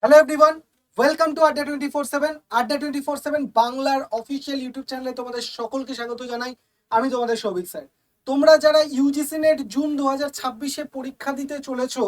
Hello everyone, welcome to আড্ডা 24/7। আড্ডা 24/7 বাংলার অফিসিয়াল ইউটিউব চ্যানেলে তোমাদের সকলকে স্বাগত জানাই। আমি তোমাদের সৌভিক স্যার। তোমরা যারা ইউজিসি নেট জুন 2026-এ পরীক্ষা দিতে চলেছো,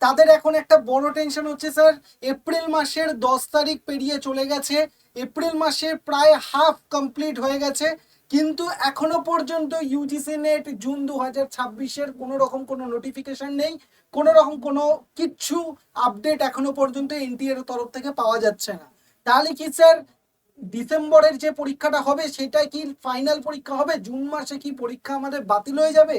তাদের এখন একটা বড় টেনশন হচ্ছে স্যার। এপ্রিল মাসের 10 তারিখ পেরিয়ে চলে গেছে, এপ্রিল মাসের প্রায় হাফ কমপ্লিট হয়ে গেছে, কিন্তু এখনো পর্যন্ত ইউজিসি নেট জুন 2026-এর কোনো রকম কোনো নোটিফিকেশন নেই, কোনো রকম কোনো কিচ্ছু আপডেট এখনো পর্যন্ত এনটিএর তরফ থেকে পাওয়া যাচ্ছে না। তাহলে কি স্যার ডিসেম্বরের যে পরীক্ষাটা হবে সেটাই কি ফাইনাল পরীক্ষা হবে? জুন মাসে কি পরীক্ষা আমাদের বাতিল হয়ে যাবে?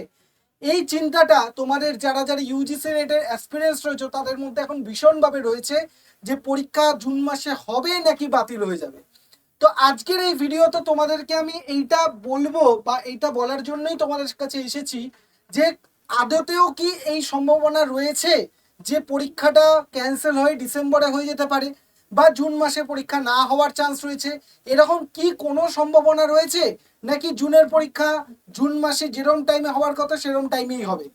এই চিন্তাটা তোমাদের যারা যারা ইউজিসি নেটের এক্সপিরিয়েন্স রয়েছে তাদের মধ্যে এখন ভীষণভাবে রয়েছে যে পরীক্ষা জুন মাসে হবে নাকি বাতিল হয়ে যাবে। তো আজকের এই ভিডিওতে তোমাদেরকে আমি এইটা বলবো বা এইটা বলার জন্যই তোমাদের কাছে এসেছি যে আদতেও কি এই সম্ভাবনা রয়েছে যে পরীক্ষাটা ক্যান্সেল হয়ে ডিসেম্বরে হয়ে যেতে পারে বা জুন মাসে পরীক্ষা না হওয়ার চান্স রয়েছে, এরকম কি কোনো সম্ভাবনা রয়েছে নাকি জুনের পরীক্ষা জুন মাসে যেরকম টাইমে হওয়ার কথা সেরকম টাইমেই হবে?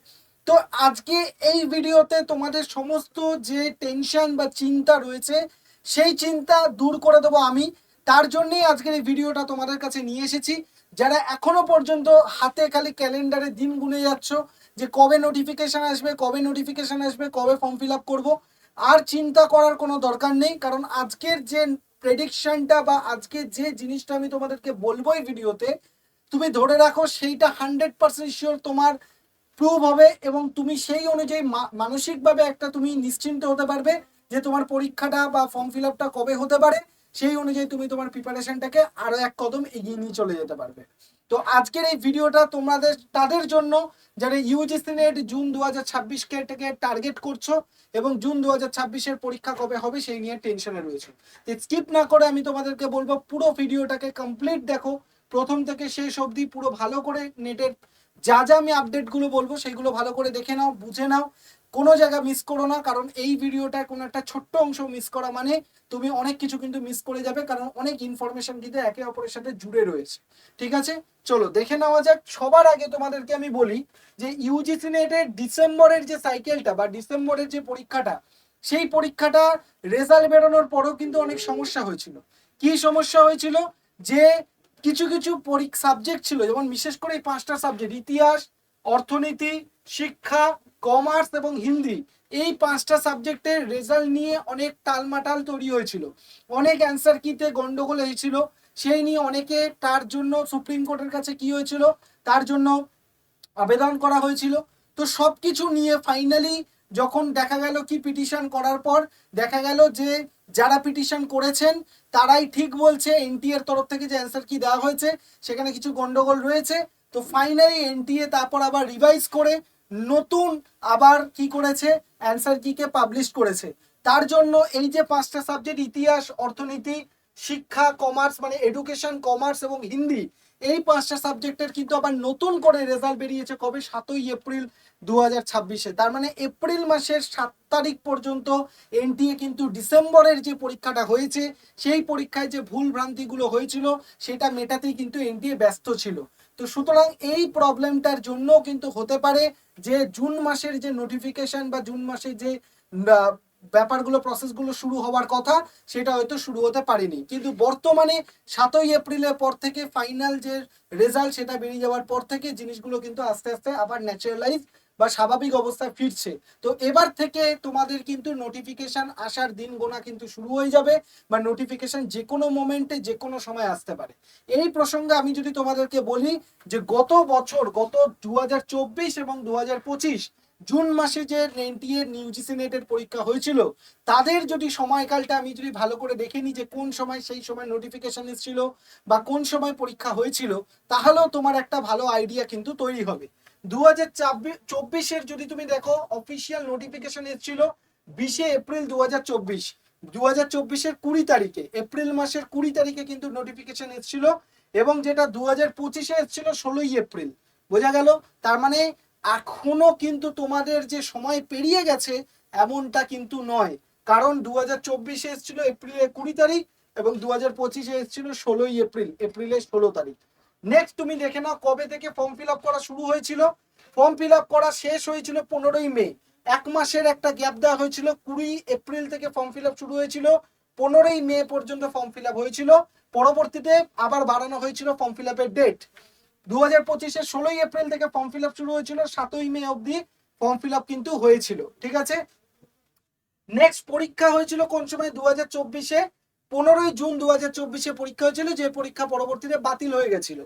তো আজকে এই ভিডিওতে তোমাদের সমস্ত যে টেনশন বা চিন্তা রয়েছে সেই চিন্তা দূর করে দেবো আমি। তার জন্যই আজকের এই ভিডিওটা তোমাদের কাছে নিয়ে এসেছি। যারা এখনো পর্যন্ত হাতে খালি ক্যালেন্ডারে দিন গুনে যাচ্ছ যে কবে নোটিফিকেশন আসবে, কবে নোটিফিকেশন আসবে, কবে ফর্ম ফিল আপ করবো, আর চিন্তা করার কোনো দরকার নেই। কারণ আজকের যে প্রেডিকশনটা বা আজকে যে জিনিসটা আমি তোমাদেরকে বলবো এই ভিডিওতে, তুমি ধরে রাখো সেইটা 100% শিওর তোমার প্রুভ হবে এবং তুমি সেই অনুযায়ী মানসিকভাবে একটা তুমি নিশ্চিন্ত হতে পারবে যে তোমার পরীক্ষাটা বা ফর্ম ফিল আপটা কবে হতে পারে। সেই অনুযায়ী তুমি তোমার প্রিপারেশনটাকে আরো এক কদম এগিয়ে নিয়ে চলে যেতে পারবে। তো আজকের এই ভিডিওটা তোমাদের তাদের জন্য যারা ইউজিসি নেট জুন 2026-কে টার্গেট করছো এবং জুন 2026-এর পরীক্ষা কবে হবে সেই নিয়ে টেনশনে রয়েছে। স্কিপ না করে আমি তোমাদেরকে বলবো পুরো ভিডিওটাকে কমপ্লিট দেখো, প্রথম থেকে শেষ অবধি পুরো ভালো করে নেটের যা যা আমি আপডেটগুলো বলবো সেইগুলো ভালো করে দেখে নাও, বুঝে নাও, কোনো জায়গা মিস করো না। কারণ এই ভিডিওটার কোনো একটা ছোট্ট অংশ মিস করা মানে তুমি অনেক কিছু কিন্তু মিস করে যাবে, কারণ অনেক ইনফরমেশন কিন্তু একে অপরের সাথে জুড়ে রয়েছে। ঠিক আছে, চলো দেখে নেওয়া যাক। সবার আগে তোমাদেরকে আমি বলি যে ইউজিসি নেটের ডিসেম্বরের যে সাইকেলটা বা ডিসেম্বরের যে পরীক্ষাটা, সেই পরীক্ষাটা রেজাল্ট বেরোনোর পরেও কিন্তু অনেক সমস্যা হয়েছিল। কি সমস্যা হয়েছিল? যে কিছু কিছু সাবজেক্ট ছিল, যেমন বিশেষ করে এই 5টা সাবজেক্ট ইতিহাস, অর্থনীতি, শিক্ষা, কমার্স এবং হিন্দি, এই 5টা সাবজেক্টের রেজাল্ট নিয়ে অনেক টালমাটাল তৈরি হয়েছিল, অনেক অ্যান্সার কিতে গন্ডগোল হয়েছিল। সেই নিয়ে অনেকে তার জন্য সুপ্রিম কোর্টের কাছে কি হয়েছিল, তার জন্য আবেদন করা হয়েছিল। তো সব কিছু নিয়ে ফাইনালি যখন দেখা গেল কি পিটিশন করার পর দেখা গেল যে যারা পিটিশন করেছেন তারাই ঠিক বলছে এনটিএর তরফ থেকে যে অ্যান্সার কি দেওয়া হয়েছে সেখানে কিছু গন্ডগোল রয়েছে। তো ফাইনালি এনটিএ তারপর আবার রিভাইজ করে নতুন আবার কি করেছে, অ্যান্সার কিকে পাবলিশ করেছে। তার জন্য এই যে 5টা সাবজেক্ট ইতিহাস, অর্থনীতি, শিক্ষা, কমার্স মানে এডুকেশন, কমার্স এবং হিন্দি, এই 5টা সাবজেক্টের কিন্তু আবার নতুন করে রেজাল্ট বেরিয়েছে কবে, 7ই এপ্রিল 2026-এ। তার মানে এপ্রিল মাসের 7 তারিখ পর্যন্ত এনটিএ কিন্তু ডিসেম্বরের যে পরীক্ষাটা হয়েছে সেই পরীক্ষায় যে ভুল ভ্রান্তিগুলো হয়েছিল সেটা মেটাতেই কিন্তু এনটিএ ব্যস্ত ছিল। তো সুতরাং এই প্রবলেমটার জন্য কিন্তু হতে পারে যে জুন মাসের যে নোটিফিকেশন বা জুন মাসে যে ব্যাপারগুলো প্রসেসগুলো শুরু হওয়ার কথা সেটা হয়তো শুরু হতে পারেনি। কিন্তু বর্তমানে 7ই এপ্রিলের পর থেকে ফাইনাল যে রেজাল্ট সেটা বেরিয়ে যাওয়ার পর থেকে জিনিসগুলো কিন্তু আস্তে আস্তে আবার ন্যাচারালাইজ বা স্বাভাবিক অবস্থায় ফিরছে। তো এবার থেকে তোমাদের কিন্তু নোটিফিকেশন আসার দিন গোনা কিন্তু শুরু হয়ে যাবে বা নোটিফিকেশন যে কোনো মোমেন্টে যে কোনো সময় আসতে পারে। এই প্রসঙ্গে আমি যদি তোমাদেরকে বলি যে গত বছর গত 2024 এবং 2025 জুন মাসে যে এনটিএ ইউজিসি নেটের পরীক্ষা হয়েছিল তাদের যদি সময়কালটা আমি যদি ভালো করে দেখে নিই যে কোন সময় সেই সময় নোটিফিকেশন এসেছিল বা কোন সময় পরীক্ষা হয়েছিল, তাহলেও তোমার একটা ভালো আইডিয়া কিন্তু তৈরি হবে। 2024-এর যদি তুমি দেখো অফিসিয়াল নোটিফিকেশন এসেছিল 20শে এপ্রিল 2024, 2024-এর 20 তারিখে, এপ্রিল মাসের 20 তারিখে কিন্তু নোটিফিকেশন এসেছিল এবং যেটা 2025-এ এসেছিল 16ই এপ্রিল। বোঝা গেল? তার মানে এখনো কিন্তু তোমাদের যে সময় পেরিয়ে গেছে এমনটা কিন্তু নয়, কারণ 2024-এ এসেছিল এপ্রিলের 20 তারিখ এবং 2025-এ এসেছিল 16ই এপ্রিল, এপ্রিলের 16 তারিখ। নেক্সট তুমি দেখে নাও কবে থেকে ফর্ম ফিল আপ করা শুরু হয়েছিল। ফর্ম ফিল আপ করা শেষ হয়েছিল 15ই মে, এক মাসের একটা গ্যাপ দেওয়া হয়েছিল, 20 এপ্রিল থেকে ফর্ম ফিল আপ শুরু হয়েছিল, 15ই মে পর্যন্ত ফর্ম ফিল আপ হয়েছিল, পরবর্তীতে আবার বাড়ানো হয়েছিল ফর্ম ফিল আপের ডেট। 2025-এর 16ই এপ্রিল থেকে ফর্ম ফিল আপ শুরু হয়েছিল, 7ই মে অবধি ফর্ম ফিল আপ কিন্তু হয়েছিল, ঠিক আছে। নেক্সট পরীক্ষা হয়েছিল কোন সময়? 2024-এ 15ই জুন 2024-এ পরীক্ষা হয়েছিল, যে পরীক্ষা পরবর্তীতে বাতিল হয়ে গেছিল।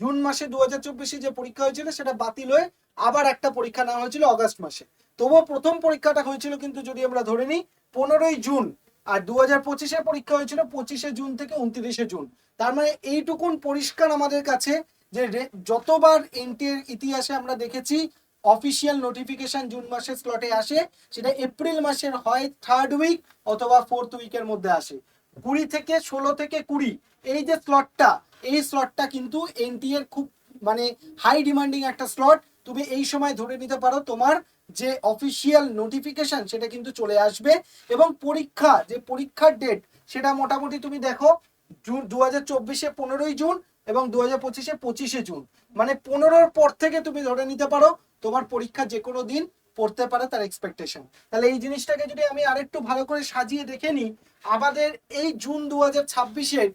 জুন মাসে 2024-এ যে পরীক্ষা হয়েছিল সেটা বাতিল হয়ে আবার একটা পরীক্ষা নেওয়া হয়েছিল অগাস্ট মাসে। তবুও প্রথম পরীক্ষাটা হয়েছিল কিন্তু যদি আমরা ধরে নিই 15ই জুন, আর 2025-এ পরীক্ষা হয়েছিল 25শে জুন থেকে 29শে জুন। তার মানে এইটুকুন পরিষ্কার আমাদের কাছে যে যতবার এনটিএর ইতিহাসে আমরা দেখেছি অফিসিয়াল নোটিফিকেশন জুন মাসের স্লটে আসে, সেটা এপ্রিল মাসের হয় 3rd উইক অথবা 4th উইকের মধ্যে আসে। 20 থেকে 16 থেকে 20 এই যে স্লটটা, এই স্লটটা কিন্তু এনটিএর খুব মানে হাই ডিমান্ডিং একটা স্লট। তুমি এই সময় ধরে নিতে পারো তোমার যে অফিসিয়াল নোটিফিকেশন সেটা কিন্তু চলে আসবে, এবং পরীক্ষা যে পরীক্ষার ডেট সেটা মোটামুটি তুমি দেখো জুন 2024-এ 15ই জুন এবং 2025-এ 25শে জুন, মানে 15-র পর থেকে তুমি ধরে নিতে পারো তোমার পরীক্ষা যে কোনো দিন পড়তে পারে তার এক্সপেকটেশন। তাহলে এই জিনিসটাকে যদি আমি আরেকটু ভালো করে সাজিয়ে দেখে নিই, আমাদের এই জুন 2026-এর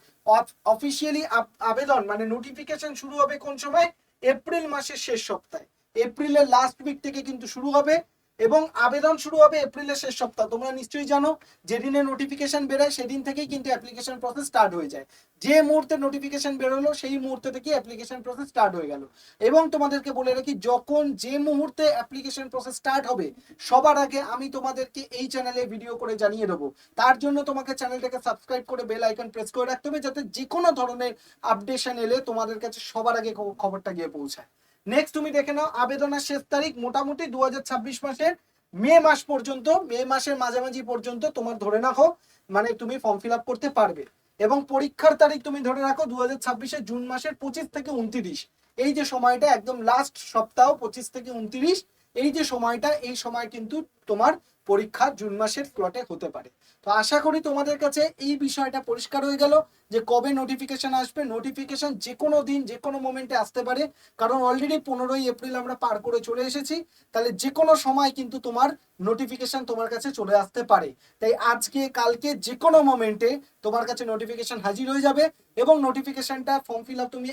অফিসিয়ালি আবেদন মানে নোটিফিকেশন শুরু হবে কোন সময়? এপ্রিল মাসের শেষ সপ্তাহে, এপ্রিলের লাস্ট উইক থেকে কিন্তু শুরু হবে এবং আবেদন শুরু হবে এপ্রিলের শেষ সপ্তাহ। তোমরা নিশ্চয়ই জানো যেদিনে নোটিফিকেশন বেরোয় সেদিন থেকেই কিন্তু অ্যাপ্লিকেশন প্রসেস স্টার্ট হয়ে যায়। যে মুহূর্তে নোটিফিকেশন বেরোলো সেই মুহূর্তে থেকে অ্যাপ্লিকেশন প্রসেস স্টার্ট হয়ে গেল। এবং তোমাদেরকে বলে রাখি, যখন যে মুহূর্তে অ্যাপ্লিকেশন প্রসেস স্টার্ট হবে সবার আগে আমি তোমাদেরকে এই চ্যানেলে ভিডিও করে জানিয়ে দেবো। তার জন্য তোমাকে চ্যানেলটাকে সাবস্ক্রাইব করে বেল আইকন প্রেস করে রাখতে হবে, যাতে যে কোনো ধরনের আপডেশন এলে তোমাদের কাছে সবার আগে খবরটা গিয়ে পৌঁছায়। নেক্সট তুমি দেখে নাও, আবেদনের শেষ তারিখ মোটামুটি 2026 মাসের মে মাস পর্যন্ত, মে মাসের মাঝামাঝি পর্যন্ত তোমার ধরে রাখো মানে তুমি ফর্ম ফিল আপ করতে পারবে। এবং পরীক্ষার তারিখ তুমি ধরে রাখো 2026-এর জুন মাসের 25 থেকে 29, এই যে সময়টা একদম লাস্ট সপ্তাহ 25 থেকে 29, এই যে সময়টা, এই সময় কিন্তু তোমার পরীক্ষা জুন মাসের স্লটে হতে পারে। তো আশা করি তোমাদের কাছে এই বিষয়টা পরিষ্কার হয়ে গেল যে কবে নোটিফিকেশন আসবে। নোটিফিকেশন যে কোনো দিন যে কোনো মোমেন্টে আসতে পারে, কারণ অলরেডি 15ই এপ্রিল আমরা পার করে চলে এসেছি। তাহলে যে কোনো সময় কিন্তু তোমার নোটিফিকেশন তোমার কাছে চলে আসতে পারে। তাই আজকে কালকে যে কোনো মোমেন্টে তোমার কাছে নোটিফিকেশন হাজির হয়ে যাবে, এবং নোটিফিকেশনটা ফর্ম ফিল আপ তুমি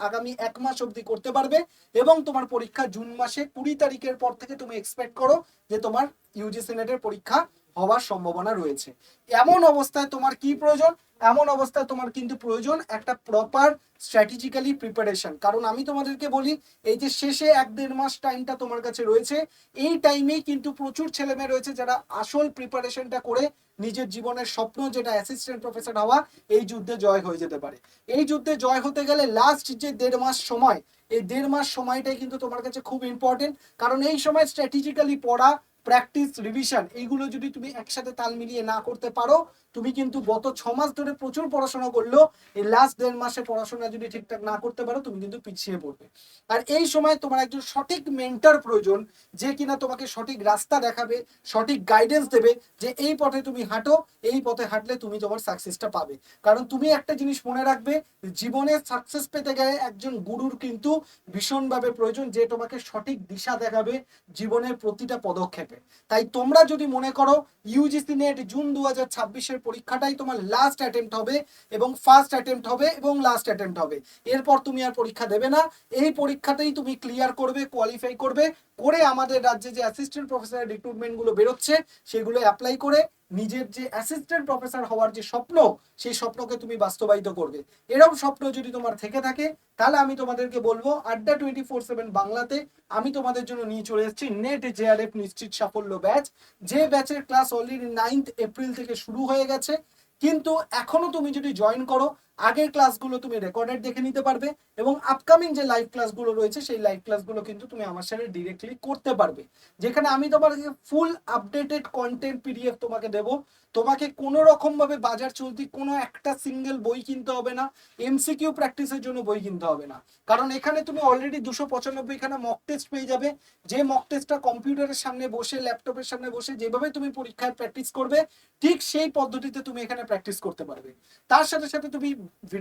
আগামী 1 মাস অবধি করতে পারবে। এবং তোমার পরীক্ষা জুন মাসে 20 তারিখের পর থেকে তুমি এক্সপেক্ট করো যে তোমার ইউজিসি নেটের পরীক্ষা হওয়ার সম্ভাবনা রয়েছে। এমন অবস্থায় তোমার কি প্রয়োজন? এমন অবস্থায় তোমার কিন্তু প্রয়োজন একটা প্রপার স্ট্র্যাটেজিক্যালি প্রিপারেশন। কারণ আমি তোমাদেরকে বলি, এই যে শেষে 1-1.5 মাস টাইমটা তোমার কাছে রয়েছে, এই টাইমেই কিন্তু প্রচুর ছেলেমেয়ে রয়েছে যারা আসল প্রিপারেশনটা করে নিজের জীবনের স্বপ্ন যেটা অ্যাসিস্ট্যান্ট প্রফেসর হওয়া, এই যুদ্ধে জয় হয়ে যেতে পারে। এই যুদ্ধে জয় হতে গেলে লাস্ট যে 1.5 মাস সময়, এই 1.5 মাস সময়টাই কিন্তু তোমার কাছে খুব ইম্পর্টেন্ট। কারণ এই সময় স্ট্র্যাটেজিক্যালি পড়া, প্র্যাকটিস, রিভিশন এইগুলো যদি তুমি একসাথে তাল মিলিয়ে না করতে পারো, তুমি কিন্তু গত 6 মাস ধরে প্রচুর পড়াশোনা করলেও এই লাস্ট 1.5 মাসে পড়াশোনা যদি ঠিকঠাক না করতে পারো তুমি কিন্তু পিছিয়ে পড়বে। আর এই সময় তোমার একজন সঠিক মেন্টর প্রয়োজন, যে কিনা তোমাকে সঠিক রাস্তা দেখাবে, সঠিক গাইডেন্স দেবে যে এই পথে তুমি হাঁটো, এই পথে হাঁটলে তুমি তোমার সাকসেসটা পাবে। কারণ তুমি একটা জিনিস মনে রাখবে, জীবনে সাকসেস পেতে গেলে একজন গুরুর কিন্তু ভীষণভাবে প্রয়োজন, যে তোমাকে সঠিক দিশা দেখাবে জীবনের প্রতিটা পদক্ষেপে। তাই তোমরা যদি মনে করো ইউজিসি নেট জুন 2026-এর পরীক্ষাটাই তোমার লাস্ট অ্যাটেম্প্ট হবে এবং ফার্স্ট অ্যাটেম্প্ট হবে এবং লাস্ট অ্যাটেম্প্ট হবে, এরপর তুমি আর পরীক্ষা দেবে না, এই পরীক্ষাতেই তুমি ক্লিয়ার করবে, কোয়ালিফাই করবে, করে আমাদের রাজ্যে যে অ্যাসিস্ট্যান্ট প্রফেসরের রিক্রুটমেন্টগুলো বেরোচ্ছে সেগুলো অ্যাপ্লাই করে নিজের যে অ্যাসিস্ট্যান্ট প্রফেসর হওয়ার যে স্বপ্ন, সেই স্বপ্নকে তুমি বাস্তবায়িত করবে। এরকম স্বপ্ন যদি তোমার থেকে থাকে তাহলে আমি তোমাদেরকে বলবো আড্ডা 24/7 বাংলাতে আমি তোমাদের জন্য নিয়ে চলে এসেছি নেট জেআরএফ নিশ্চিত সাফল্য ব্যাচ। যে ব্যাচের ক্লাস অলরেডি 9th এপ্রিল থেকে শুরু হয়ে গেছে, কিন্তু এখনো তুমি যদি জয়েন করো আগের ক্লাসগুলো তুমি রেকর্ডেড দেখে নিতে পারবে, এবং আপকামিং যে লাইভ ক্লাসগুলো রয়েছে সেই লাইভ ক্লাসগুলো কিন্তু তুমি আমার সাথে ডিরেক্টলি করতে পারবে, যেখানে আমি তোমাকে ফুল আপডেটেড কন্টেন্ট পিডিএফ তোমাকে দেবো। তোমাকে কোনো রকম ভাবে বাজার চলতি কোনো একটা সিঙ্গেল বই কিনতে হবে না, এমসিকিউ প্র্যাকটিসের জন্য বই কিনতে হবে না, কারণ এখানে তুমি অলরেডি 295খানা মক টেস্ট পেয়ে যাবে। যে মক টেস্টটা কম্পিউটারের সামনে বসে, ল্যাপটপের সামনে বসে যেভাবে তুমি পরীক্ষায় প্র্যাকটিস করবে, ঠিক সেই পদ্ধতিতে তুমি এখানে প্র্যাকটিস করতে পারবে। তার সাথে সাথে তুমি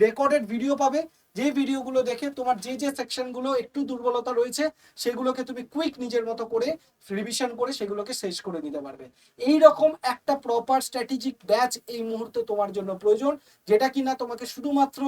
রেকর্ডেড ভিডিও পাবে, যে ভিডিওগুলো দেখে তোমার যে যে সেকশনগুলো একটু দুর্বলতা রয়েছে সেগুলোকে তুমি কুইক নিজের মতো করে রিভিশন করে সেগুলোকে শেষ করে নিতে পারবে। এই রকম একটা প্রপার স্ট্র্যাটেজিক ব্যাচ এই মুহূর্তে তোমার জন্য প্রয়োজন, যেটা কিনা তোমাকে শুধুমাত্র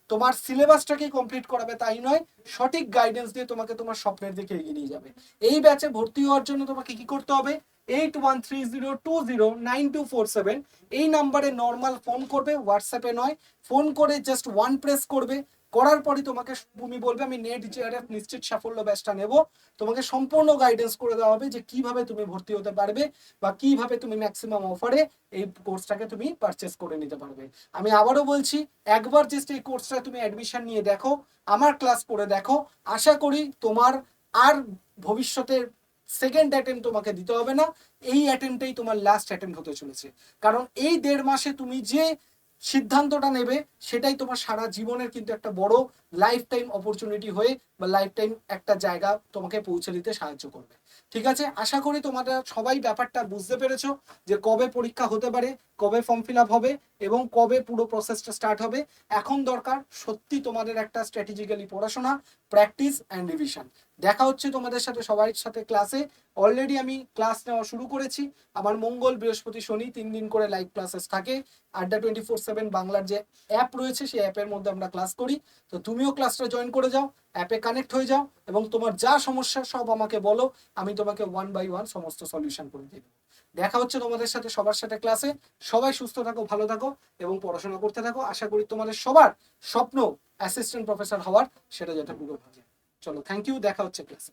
তোমার সিলেবাসটাকে কমপ্লিট করাবে তাই নয়, সঠিক গাইডেন্স দিয়ে তোমাকে তোমার স্বপ্নের দিকে এগিয়ে নিয়ে যাবে। এই ব্যাচে ভর্তি হওয়ার জন্য তোমাকে কি করতে হবে, 8130209247 এই নাম্বারে নর্মাল ফোন করবে, হোয়াটসঅ্যাপে নয়, ফোন করে জাস্ট ওয়ান প্রেস করবে। করার পরই তোমাকে তুমি বলবে আমি নেট জিআরএফ নিশ্চিত সাফল্য ব্যাচটা নেব। তোমাকে সম্পূর্ণ গাইডেন্স করে দেওয়া হবে যে কিভাবে তুমি ভর্তি হতে পারবে বা কিভাবে তুমি ম্যাক্সিমাম অফারে এই কোর্সটাকে তুমি পারচেস করে নিতে পারবে। আমি আবারও বলছি, একবার জাস্ট এই কোর্সটা তুমি অ্যাডমিশন নিয়ে দেখো, আমার ক্লাস করে দেখো, আশা করি তোমার আর ভবিষ্যতের সেকেন্ড অ্যাটেম্প তোমাকে দিতে হবে না, এই অ্যাটেম্পটাই তোমার লাস্ট অ্যাটেম্প হতে চলেছে। কারণ এই 1.5 মাসে তুমি যে সিদ্ধান্তটা নেবে সেটাই তোমার সারা জীবনের কিন্তু একটা বড় লাইফ টাইম অপরচুনিটি হয়ে বা লাইফ টাইম একটা জায়গা তোমাকে পৌঁছে দিতে সাহায্য করবে। ঠিক আছে, আশা করি তোমরা সবাই ব্যাপারটা বুঝতে পেরেছো যে কবে পরীক্ষা হতে পারে, কবে ফর্ম ফিল আপ হবে এবং কবে পুরো প্রসেসটা স্টার্ট হবে। এখন দরকার সত্যি তোমাদের একটা স্ট্র্যাটেজিক্যালি পড়াশোনা, প্র্যাকটিস অ্যান্ড রিভিশন। দেখা হচ্ছে তোমাদের সাথে সবার সাথে ক্লাসে। অলরেডি আমি ক্লাস নেওয়া শুরু করেছি, আমার মঙ্গল বৃহস্পতি শনি 3 দিন করে লাইভ ক্লাসেস থাকে। আড্ডা 24/7 বাংলার যে অ্যাপ রয়েছে সেই অ্যাপের মধ্যে আমরা ক্লাস করি, তো তুমিও ক্লাসটা জয়েন করে যাও, অ্যাপে কানেক্ট হয়ে যাও এবং তোমার যা সমস্যা সব আমাকে বলো, আমি তোমাকে 1 বাই 1 সমস্ত সলিউশন করে দিয়ে দেবো। দেখা হচ্ছে তোমাদের সাথে সবার সাথে ক্লাসে। সবাই সুস্থ থাকো, ভালো থাকো এবং পড়াশোনা করতে থাকো। আশা করি তোমাদের সবার স্বপ্ন অ্যাসিস্ট্যান্ট প্রফেসর হওয়ার, সেটা যাতে পুরো হয়। চলো, থ্যাংক ইউ, দেখা হচ্ছে ক্লাসে।